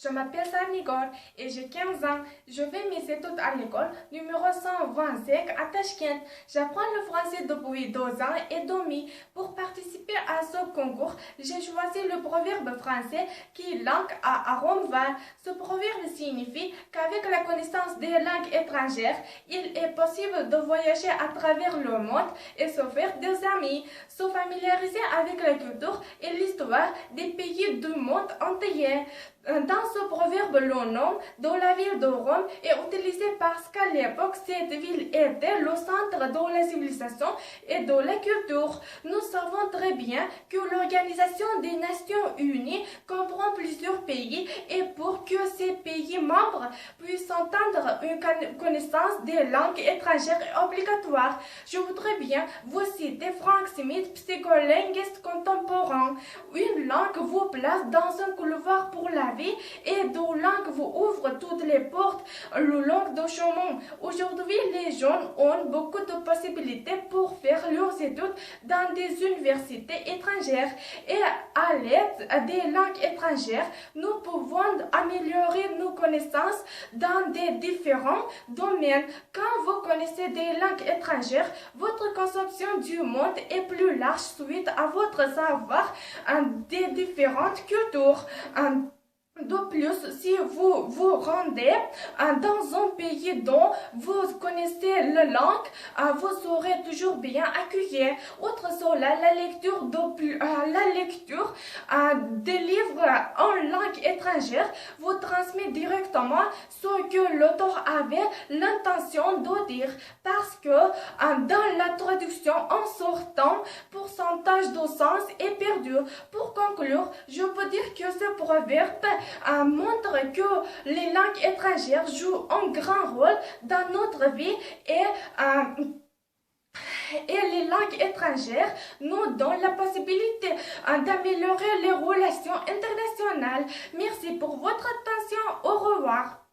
Je m'appelle Sarnigor et j'ai 15 ans. Je fais mes études à l'école numéro 125 à Tashkent. J'apprends le français depuis 2 ans et demi. Pour participer à ce concours, j'ai choisi le proverbe français qui est langue à arôme-val. Ce proverbe signifie qu'avec la connaissance des langues étrangères, il est possible de voyager à travers le monde et se faire des amis, se familiariser avec la culture et l'histoire des pays du monde entier. Dans ce proverbe, le nom de la ville de Rome est utilisé parce qu'à l'époque, cette ville était le centre de la civilisation et de la culture. Nous savons très bien que l'Organisation des Nations Unies comprend plusieurs pays et pour que ces pays membres puissent entendre une connaissance des langues étrangères est obligatoire. Je voudrais bien vous citer Frank Smith, psycholinguiste contemporain. Une langue vous place dans un couloir pour la vie et deux langues vous ouvrent toutes les portes le long du chemin. Aujourd'hui, les jeunes ont beaucoup de possibilités pour faire leurs études dans des universités étrangères et à l'aide des langues étrangères, nous pouvons améliorer nos connaissances dans des différents domaines. Quand vous connaissez des langues étrangères, votre conception du monde est plus large suite à votre savoir des différentes cultures. De plus, si vous vous rendez dans un pays dont vous connaissez la langue, vous serez toujours bien accueilli. Outre cela, la lecture des livres en langue étrangère vous transmet directement ce que l'auteur avait l'intention de dire, parce que dans la traduction en sortant, pourcentage de sens est perdu. Pour conclure, je peux dire que ce proverbe montre que les langues étrangères jouent un grand rôle dans notre vie et les langues étrangères nous donnent la possibilité d'améliorer les relations internationales. Merci pour votre attention. Au revoir.